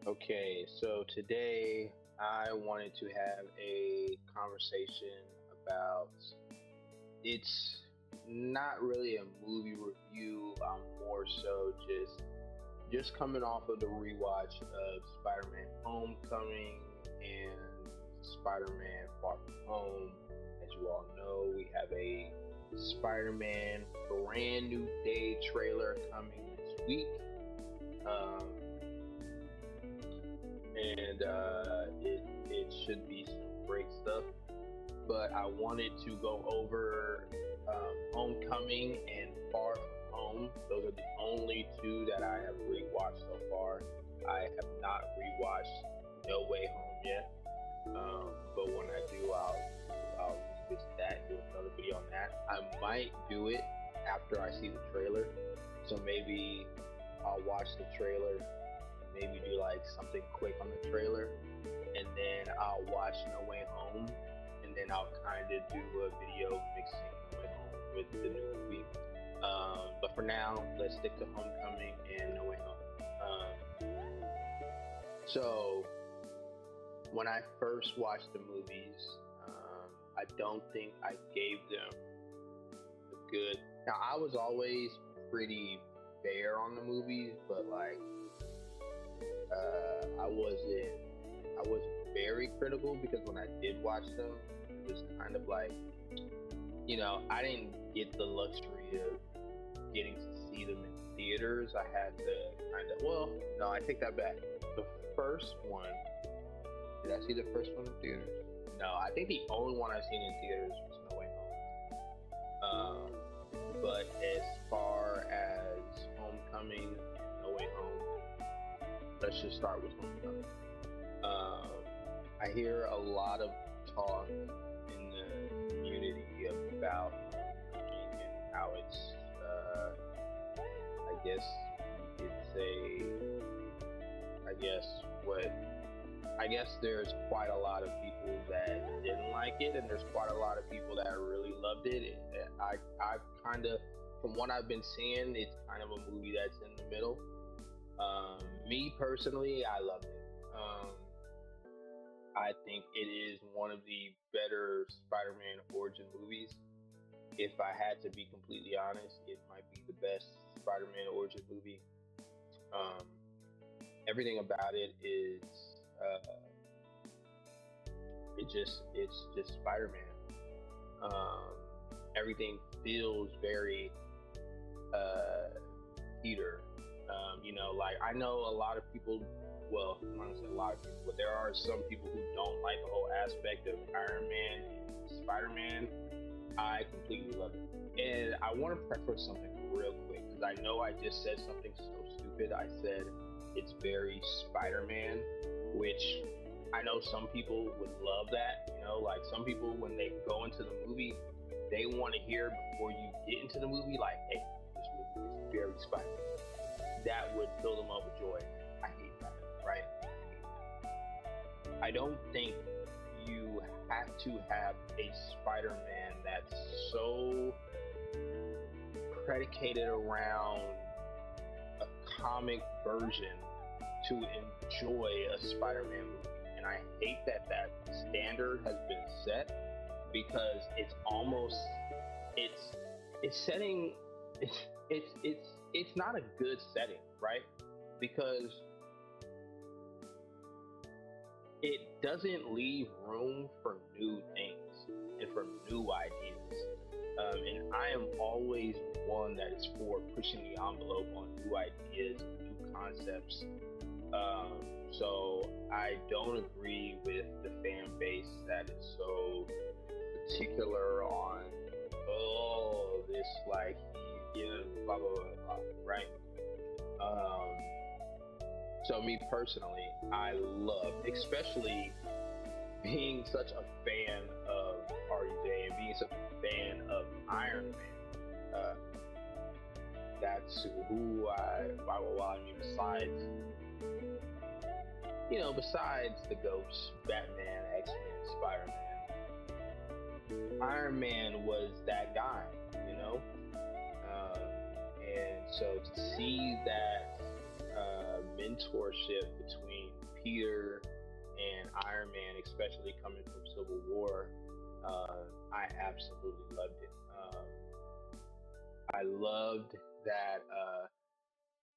Okay, so today I wanted to have a conversation about it's not really a movie review. I'm more so just coming off of the rewatch of Spider-Man Homecoming and Spider-Man Far From Home. As you all know, we have a Spider-Man Brand New Day trailer coming this week. Um, and it should be some great stuff. But I wanted to go over Homecoming and Far From Home. Those are the only two that I have rewatched so far. I have not rewatched No Way Home yet, but when I do, I'll revisit that, do another video on that. I might do it after I see the trailer, so maybe I'll watch the trailer, maybe do like something quick on the trailer, and then I'll watch No Way Home, and then I'll kind of do a video mixing No Way Home with the new movie. But for now, let's stick to Homecoming and No Way Home. So when I first watched the movies, I don't think I gave them a good. Now I was always pretty fair on the movies, but like I wasn't very critical because when I did watch them, it was kind of like I didn't get the luxury of getting to see them in theaters. I had to kind of no, I take that back. The first one, did I see the first one in theaters? No, I think the only one I've seen in theaters was No Way Home. But as far as Homecoming and No Way Home, let's just start with Homecoming. Um, I hear a lot of talk in the community about Homecoming and how it's, I guess you could say, I guess what I guess there's quite a lot of people that didn't like it, and there's quite a lot of people that really loved it. I've kind of, from what I've been seeing, it's kind of a movie that's in the middle. Me personally, I loved it. I think it is one of the better Spider-Man origin movies. If I had to be completely honest, it might be the best Spider-Man origin movie. Um, Everything about it is uh, it's just Spider-Man. Um, Everything feels very uh, Peter. Like I know a lot of people. Well, I'm not gonna say a lot of people, but there are some people who don't like the whole aspect of Iron Man and Spider-Man. I completely love it, and I want to preface something real quick because I know I just said something so stupid. I said it's very Spider-Man, which I know some people would love that. Like some people when they go into the movie, they want to hear before you get into the movie, like, "Hey, this movie is very Spider-Man." That would fill them up with joy. I hate that, right? I don't think you have to have a Spider-Man that's so predicated around a comic version to enjoy a Spider-Man movie. And I hate that that standard has been set because it's it's setting it's not a good setting, right? Because it doesn't leave room for new things and for new ideas. And I am always one that is for pushing the envelope on new ideas, new concepts. So I don't agree with the fan base that is so particular on, this like blah blah blah blah, right? Um, so me personally, I love, especially being such a fan of RDJ and being such a fan of Iron Man. That's who well, I mean, besides the Ghosts, Batman, X-Men, Spider-Man, Iron Man was that guy, you know? And so to see that mentorship between Peter and Iron Man, especially coming from Civil War, I absolutely loved it. I loved that.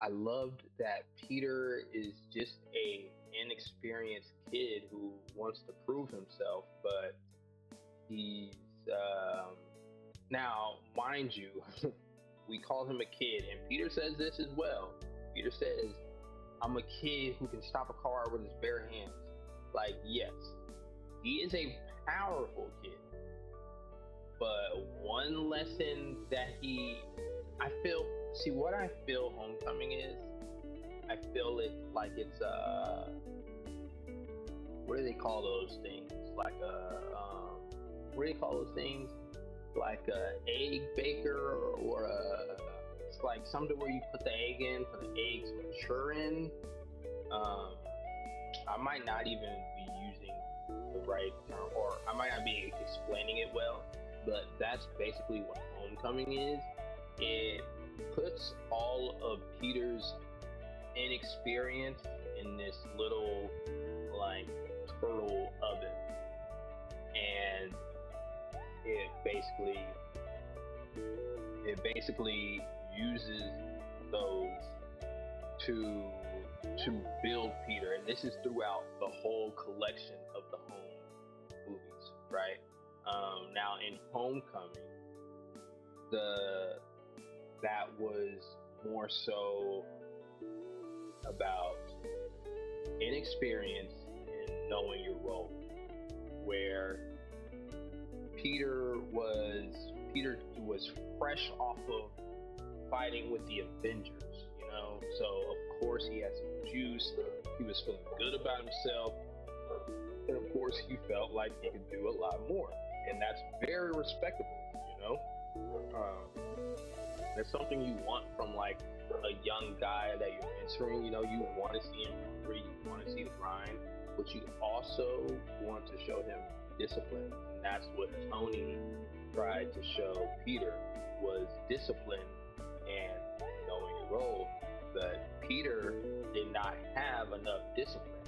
I loved that Peter is just a inexperienced kid who wants to prove himself, but he's now, mind you, we call him a kid, and Peter says this as well. Peter says, "I'm a kid who can stop a car with his bare hands." Like, yes, he is a powerful kid, but one lesson that I feel, see, what I feel Homecoming is, I feel it like it's what do they call those things? Like what do they call those things? Like a egg baker, or it's like something where you put the egg in for the eggs to mature in. Um, I might not even be using the right term, or I might not be explaining it well, but that's basically what Homecoming is. It puts all of Peter's inexperience in this little, like, turtle oven, and it basically uses those to build Peter, and this is throughout the whole collection of the Home movies, right? Now in Homecoming, that was more so about inexperience and knowing your role, where Peter was fresh off of fighting with the Avengers, so of course he had some juice, he was feeling good about himself, and of course he felt like he could do a lot more, and that's very respectable. That's something you want from, like, a young guy that you're mentoring. You want to see him hungry, you want to see the grind, but you also want to show him discipline, and that's what Tony tried to show Peter, was discipline and knowing your role. But Peter did not have enough discipline,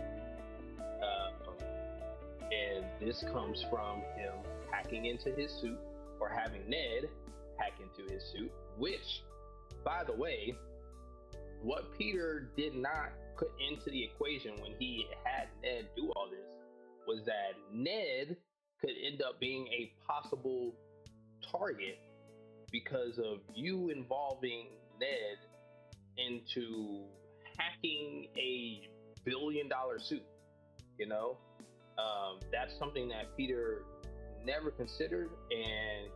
and this comes from him hacking into his suit, or having Ned hack into his suit, which, by the way, what Peter did not put into the equation when he had Ned do all this was that Ned could end up being a possible target because of you involving Ned into hacking a $1 billion suit. That's something that Peter never considered, and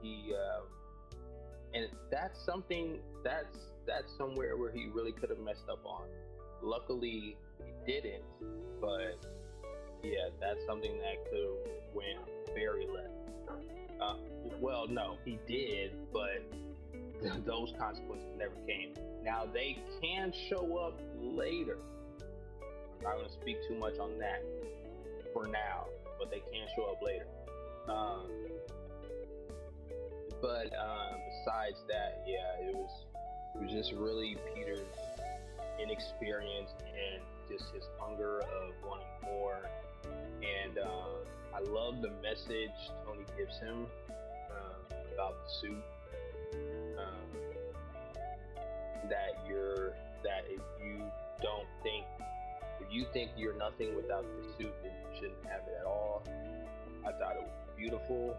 that's something that's somewhere where he really could have messed up on. Luckily, he didn't, but yeah, that's something that could have went very left. Well, no, he did, but those consequences never came. Now, they can show up later. I'm not going to speak too much on that for now, but they can show up later. But besides that, yeah, it was just really Peter's inexperience and just his hunger of wanting more. And I love the message Tony gives him about the suit. That if you think you're nothing without the suit, then you shouldn't have it at all. I thought it was beautiful.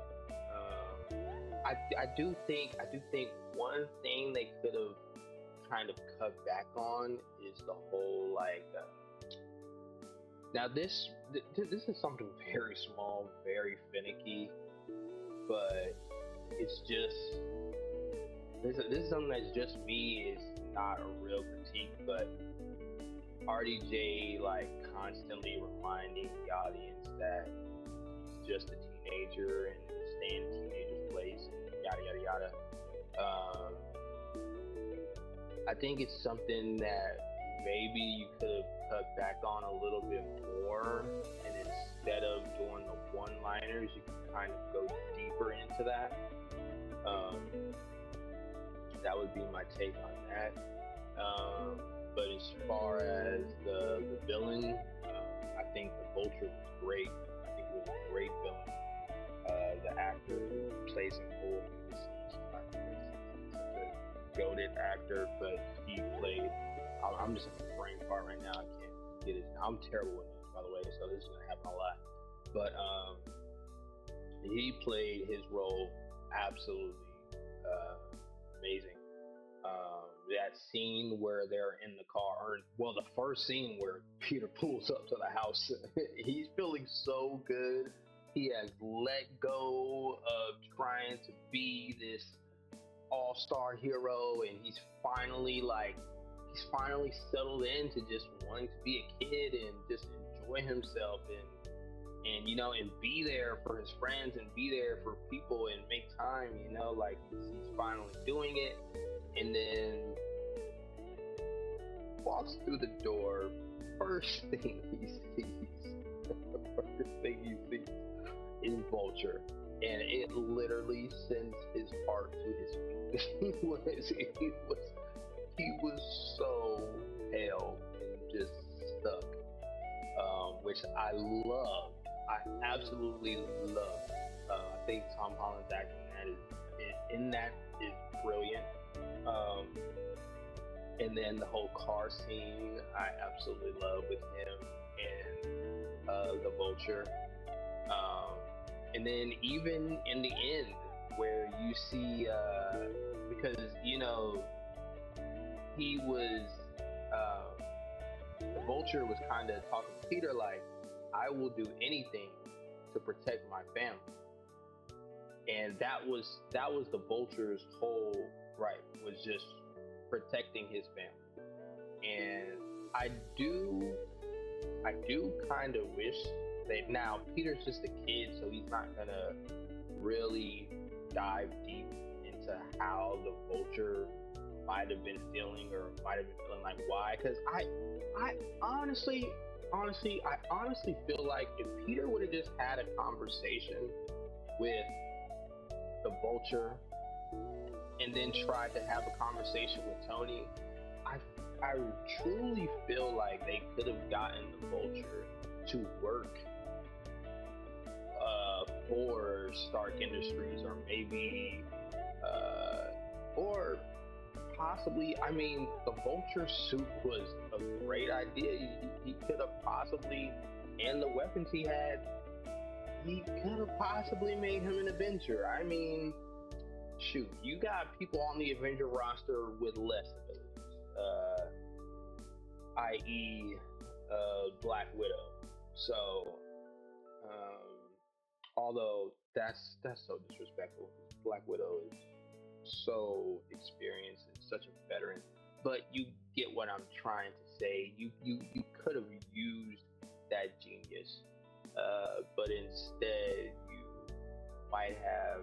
I do think one thing they could have kind of cut back on is the whole, like, now this is something very small, very finicky, but it's just this is something that's just me, is not a real critique, but RDJ, like, constantly reminding the audience that he's just a teenager and stay in a teenager's place, and yada yada yada. I think it's something that maybe you could have cut back on a little bit more, and instead of doing the one-liners, you can kind of go deeper into that. That would be my take on that. But as far as the villain, I think the Vulture was great. I think it was a great villain. The actor who plays him, Paul, is such a goated actor, but he played. I'm just in the brain part right now. I can't get it. I'm terrible with names, by the way, so this is gonna happen a lot. But he played his role absolutely amazing. That scene where they're in the car, or well, the first scene where Peter pulls up to the house, he's feeling so good. He has let go of trying to be this all-star hero, and he's finally settled into just wanting to be a kid and just enjoy himself and and be there for his friends and be there for people and make time, like he's finally doing it. And then walks through the door. First thing he sees, first thing he sees is Vulture, and it literally sends his heart to his feet. he was so pale and just stuck, which I loved. I absolutely loved. I think Tom Holland's acting in that is brilliant. And then the whole car scene, I absolutely love with him and the Vulture. And then even in the end, where you see, because he was, the Vulture was kind of talking to Peter like, I will do anything to protect my family. And that was the Vulture's whole right, was just protecting his family. And I do kind of wish that, now Peter's just a kid, so he's not gonna really dive deep into how the Vulture might have been feeling, or might have been feeling like why. Because I honestly feel like if Peter would have just had a conversation with the Vulture and then tried to have a conversation with Tony, I truly feel like they could have gotten the Vulture to work for Stark Industries, or maybe or possibly, I mean, the Vulture suit was a great idea. He could have possibly, and the weapons he had, he could have possibly made him an Avenger. I mean, shoot, you got people on the Avenger roster with less abilities, i.e., Black Widow. So, although that's so disrespectful, because Black Widow is so experienced and such a veteran. But you get what I'm trying to say. You could have used that genius, but instead you might have,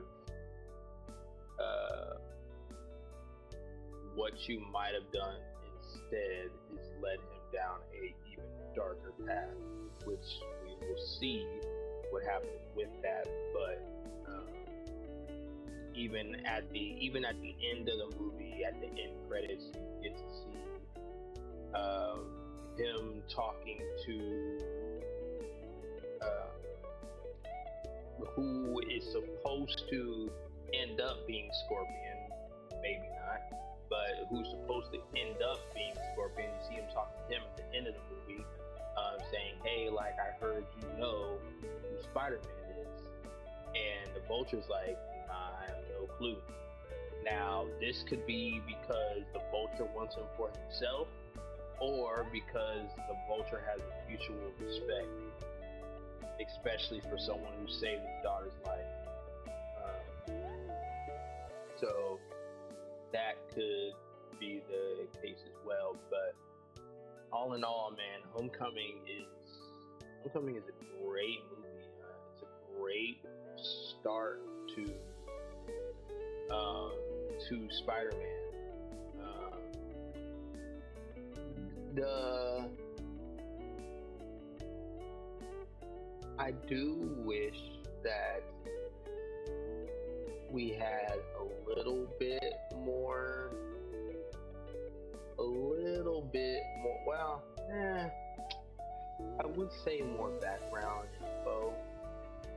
what you might have done instead is led him down a even darker path, which we will see what happens with that. But even at the end of the movie, at the end credits, you get to see him talking to who is supposed to end up being Scorpion, maybe not, but who's supposed to end up being Scorpion. You see him talking to him at the end of the movie, saying, "Hey, like, I heard you know who Spider-Man is," and the Vulture's like, "Nah, I have no clue." Now, this could be because the Vulture wants him for himself, or because the Vulture has a mutual respect, especially for someone who saved his daughter's life. So that could be the case as well. But all in all, man, Homecoming is a great movie. It's a great start to Spider-Man. I do wish that we had a little bit more. Well, I would say more background info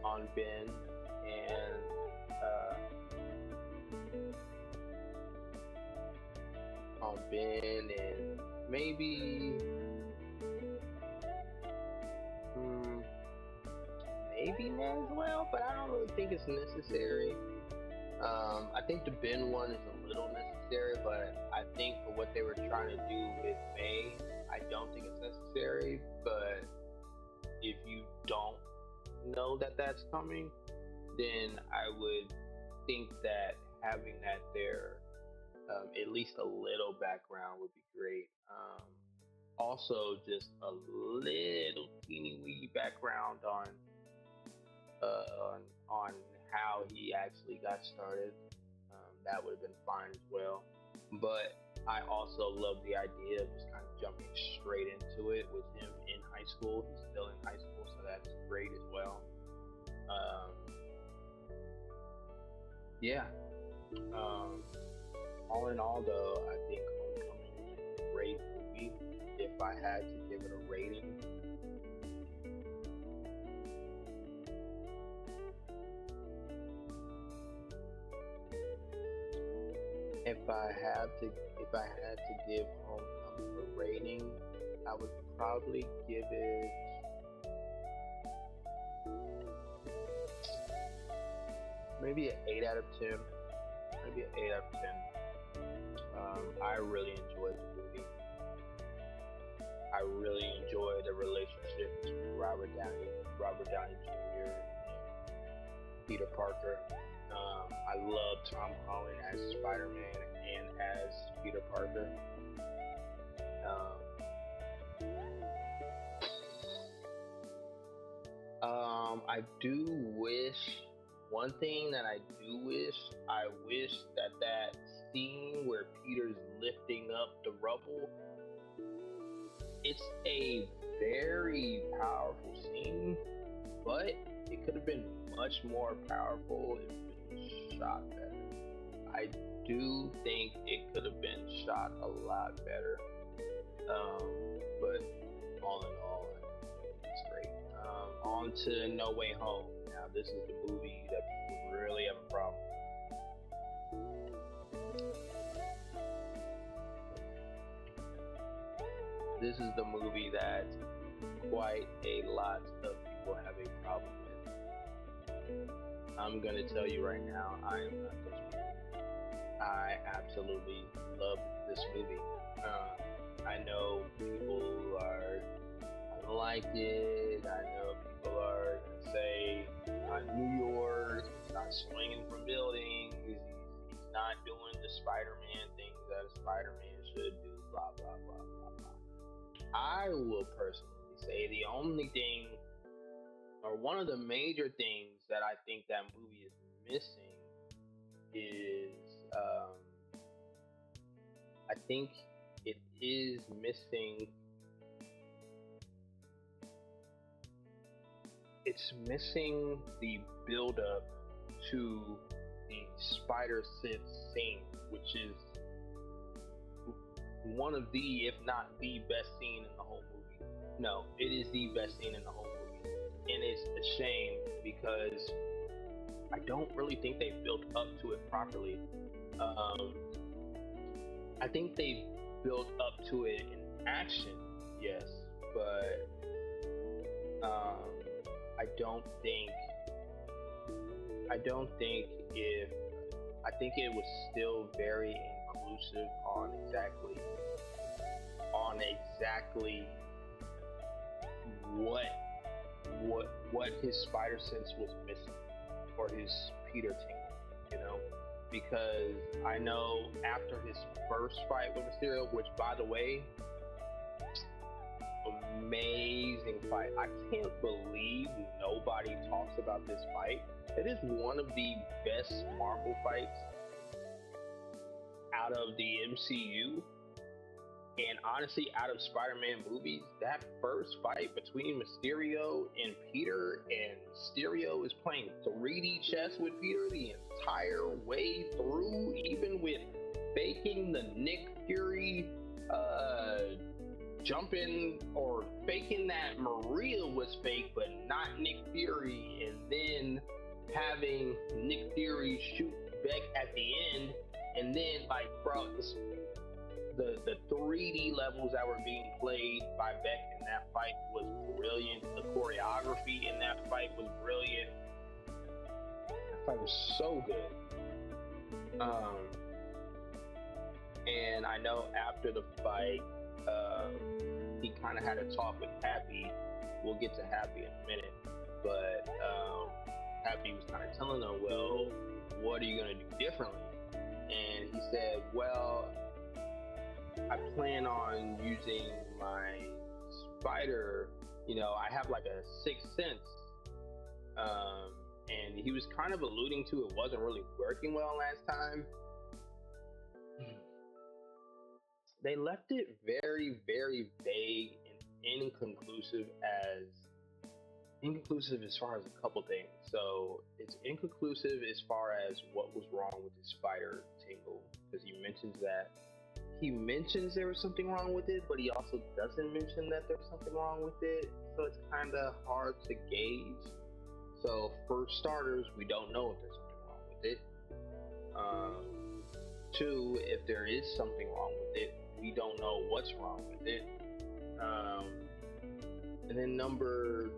on Ben and and maybe mm, maybe Manswell, but I don't really think it's necessary. I think the Ben one is a little necessary, but I think for what they were trying to do with May, I don't think it's necessary. But if you don't know that that's coming, then I would think that having that there, at least a little background would be great. Also, just a little teeny weeny background on how he actually got started. That would have been fine as well. But I also love the idea of just kind of jumping straight into it with him in high school. He's still in high school, so that's great as well. Um, yeah. Um, all in all, though, I think Homecoming is a great movie. If I had to give it a rating, if I had to give Homecoming a rating, I would probably give it maybe an 8 out of 10. Maybe an 8 out of 10. I really enjoyed the movie. I really enjoyed the relationship between Robert Downey Jr. and Peter Parker. I love Tom Holland as Spider-Man and as Peter Parker. I do wish one thing that I wish that that scene where Peter's lifting up the rubble, it's a very powerful scene, but it could have been much more powerful if it was shot better. I do think it could have been shot a lot better. Um, but all in all, it's great. On to No Way Home. Now, this is the movie that people really have a problem with. This is the movie that quite a lot of people have a problem with. I'm gonna tell you right now, I am not this movie. I absolutely love this movie. I know people are gonna like it. I know people are gonna say New York, he's not swinging from buildings. He's not doing the Spider-Man things that a Spider-Man should do. Blah blah blah blah blah. I will personally say the only thing, or one of the major things that I think that movie is missing is, I think it is missing. It's missing the build up to the Spider Sense scene, which is one of the, if not the best scene in the whole movie. No, it is the best scene in the whole movie, and it's a shame because I don't really think they built up to it properly. Um, I think they built up to it in action, yes, but um, I don't think I don't think if I think it was still very inclusive on exactly what what his spider sense was missing, or his Peter tingle, you know, because I know after his first fight with Mysterio, which by the way, amazing fight. I can't believe nobody talks about this fight. It is one of the best Marvel fights out of the MCU. And honestly, out of Spider-Man movies, that first fight between Mysterio and Peter, and Mysterio is playing 3D chess with Peter the entire way through, even with faking the Nick Fury uh, jumping or faking that Maria was fake, but not Nick Fury, and then having Nick Fury shoot Beck at the end, and then like, bro, the 3D levels that were being played by Beck in that fight was brilliant. The choreography in that fight was brilliant. That fight was so good. And I know after the fight, he kind of had a talk with Happy. We'll get to Happy in a minute, but Happy was kind of telling him, well, what are you going to do differently? And he said, well, I plan on using my spider. You know, I have like a sixth sense. And he was kind of alluding to it wasn't really working well last time. They left it very, very vague and inconclusive as far as a couple things. So it's inconclusive as far as what was wrong with the spider tingle, because he mentions there was something wrong with it, but he also doesn't mention that there's something wrong with it. So it's kind of hard to gauge. So for starters, we don't know if there's something wrong with it. Two, if there is something wrong with it, we don't know what's wrong with it. And then number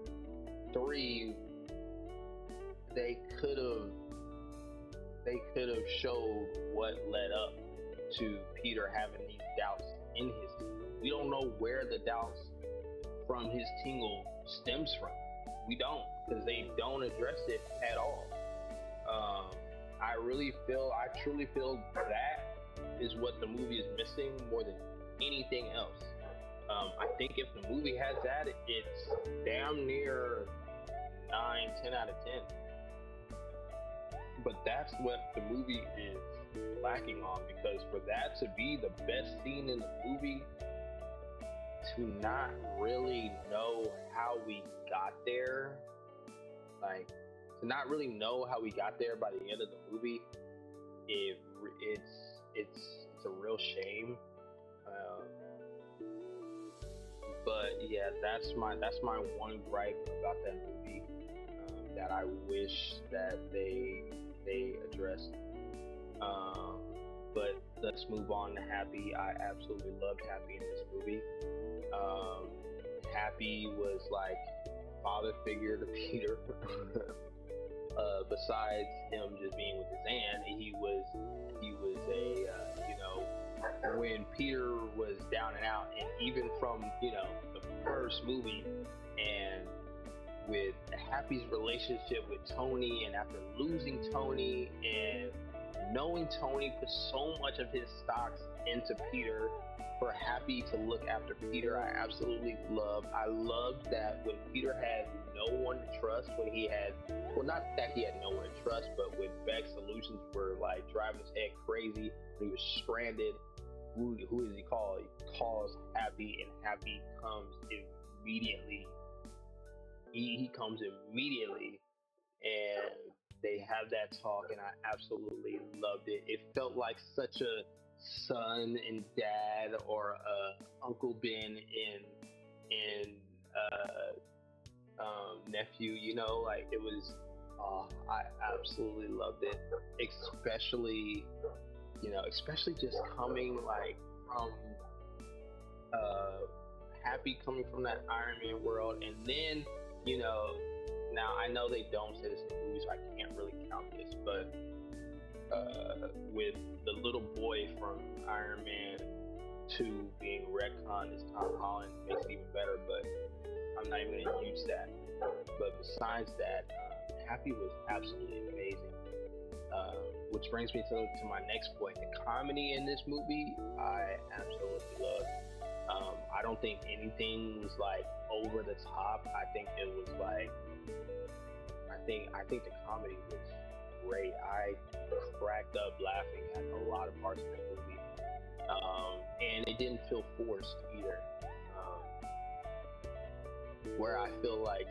three, they could have showed what led up to Peter having these doubts in his tingle. We don't know where the doubts from his tingle stems from. We don't, because they don't address it at all. I truly feel that is what the movie is missing more than anything else. I think if the movie has that, it's damn near 9, 10 out of 10. But that's what the movie is lacking on, because for that to be the best scene in the movie, to not really know how we got there, like to not really know how we got there by the end of the movie, it's a real shame. But yeah, that's my one gripe about that movie, that I wish that they addressed. But let's move on to Happy. I absolutely loved Happy in this movie. Happy was like father figure to Peter. Besides him just being with his aunt, he was a when Peter was down and out, and even from the first movie, and with Happy's relationship with Tony, and after losing Tony and knowing Tony put so much of his stocks into Peter, for Happy to look after Peter, I absolutely loved. I loved that when Peter had no one to trust, when he had, well, not that he had no one to trust, but when Beck's solutions were like driving his head crazy, when he was stranded, who does he call? He calls Happy, and Happy comes immediately. He comes immediately, and they have that talk, and I absolutely loved it. It felt like such a son and dad, or Uncle Ben and nephew. Like it was. I absolutely loved it, especially just coming like from Happy coming from that Iron Man world, and then now I know they don't say this in the movie, so I can't really count this, but with the little boy from Iron Man 2 being retconned as Tom Holland makes it even better, but I'm not even going to use that. But besides that, Happy was absolutely amazing. Which brings me to my next point. The comedy in this movie, I absolutely loved. I don't think anything was like over the top. I think it was like, I think the comedy was great. I cracked up laughing at a lot of parts of the movie, and it didn't feel forced either. Where I feel like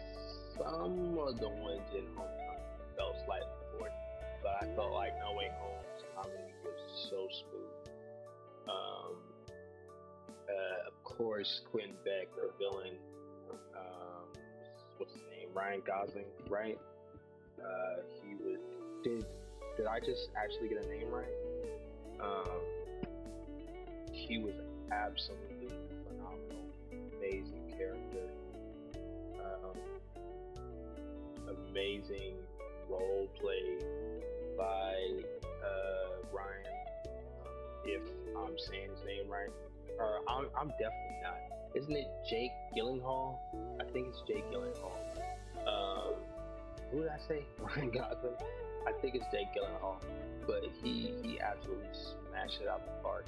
some of the ones in Homecoming felt slightly forced, but I felt like No Way Home's comedy was so smooth. Of course, Quentin Beck, the villain. Um, what's his name? Ryan Gosling, right? He was. Did I just actually get a name right? Um, he was absolutely phenomenal, amazing character, um, amazing role play by Ryan. If I'm saying his name right, or I'm definitely not. Isn't it Jake Gyllenhaal? I think it's Jake Gyllenhaal. Um, who did I say? Ryan Gosling. I think it's Jake Gyllenhaal, but he absolutely smashed it out the park.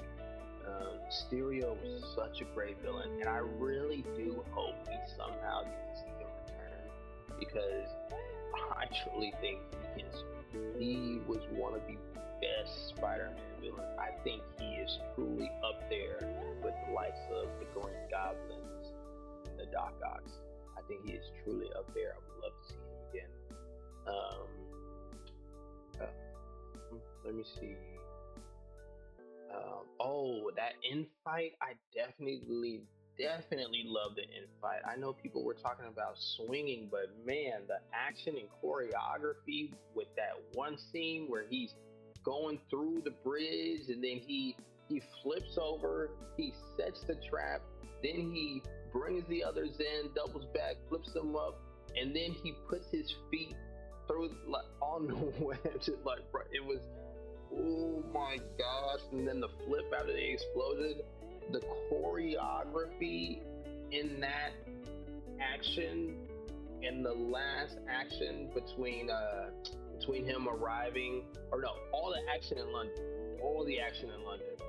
Mysterio was such a great villain, and I really do hope we somehow get to see him return because I truly think he was one of the best Spider-Man villains. I think he is truly up there with the likes of the Green Goblins and the Doc Ocks. I think he is truly up there. I would love to see him again. Um, let me see. That infight, I definitely love the infight. I know people were talking about swinging, but man, the action and choreography with that one scene where he's going through the bridge and then he flips over, he sets the trap, then he brings the others in, doubles back, flips them up, and then he puts his feet through like on the web. Like, it was, oh my gosh! And then the flip after they exploded, the choreography in that action and the last action between him arriving, or no, all the action in London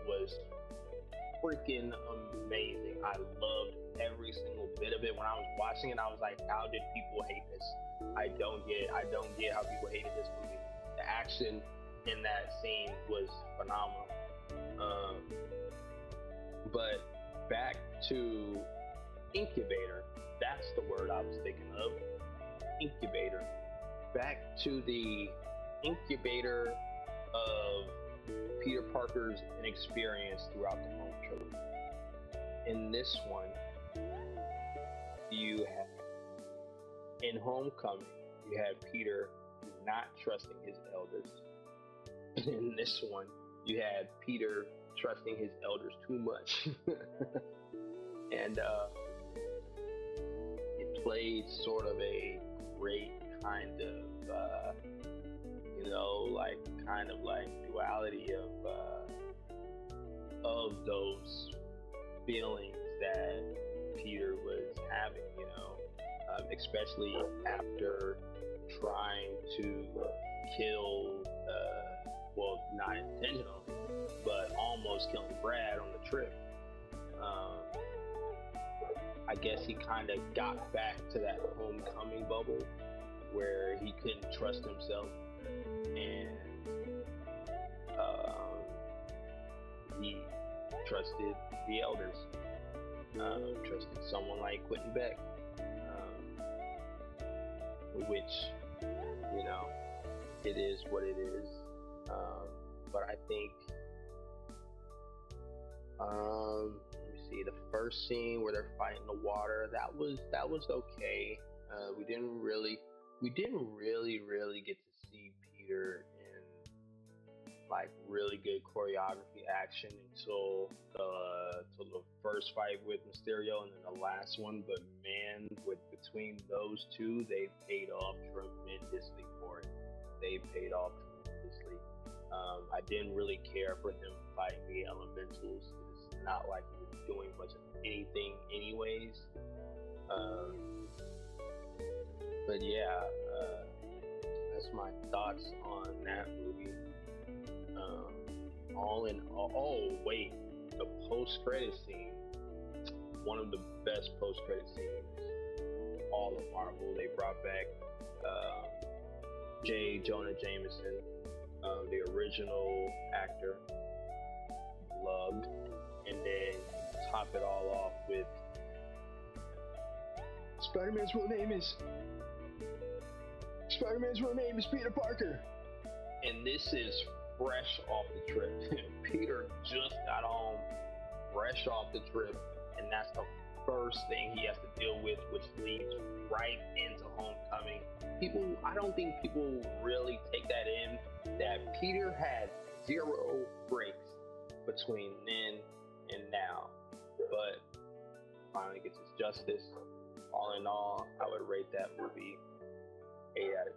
was freaking amazing. I loved every single bit of it. When I was watching it, I was like, how did people hate this? I don't get how people hated this movie. The action in that scene was phenomenal. But back to Incubator, that's the word I was thinking of. Incubator. Back to the incubator of Peter Parker's inexperience throughout the home trilogy. In this one, you have, in Homecoming, you had Peter not trusting his elders. In this one, you had Peter trusting his elders too much. And it played sort of a great kind of, like duality of those feelings that Peter was having, especially after trying to kill, not intentionally, but almost killing Brad on the trip. I guess he kind of got back to that homecoming bubble where he couldn't trust himself, and he trusted the elders, trusted someone like Quentin Beck, which, it is what it is. But I think, let me see, the first scene where they're fighting the water, that was okay. We didn't really get to see Peter in like really good choreography action until the first fight with Mysterio and then the last one. But man, between those two, they paid off tremendously for it. They paid off tremendously. I didn't really care for him fighting the elementals. It's not like he was doing much of anything anyways. But yeah, that's my thoughts on that movie. All in all, the post-credit scene, one of the best post-credit scenes all of Marvel. They brought back J. Jonah Jameson, the original actor, loved, and then top it all off with Spider-Man's real name is Peter Parker. And this is fresh off the trip. Peter just got home, fresh off the trip, and that's the first thing he has to deal with, which leads right into Homecoming. I don't think people really take that in, that Peter had zero breaks between then and now, but finally gets his justice. All in all, I would rate that movie 8 out of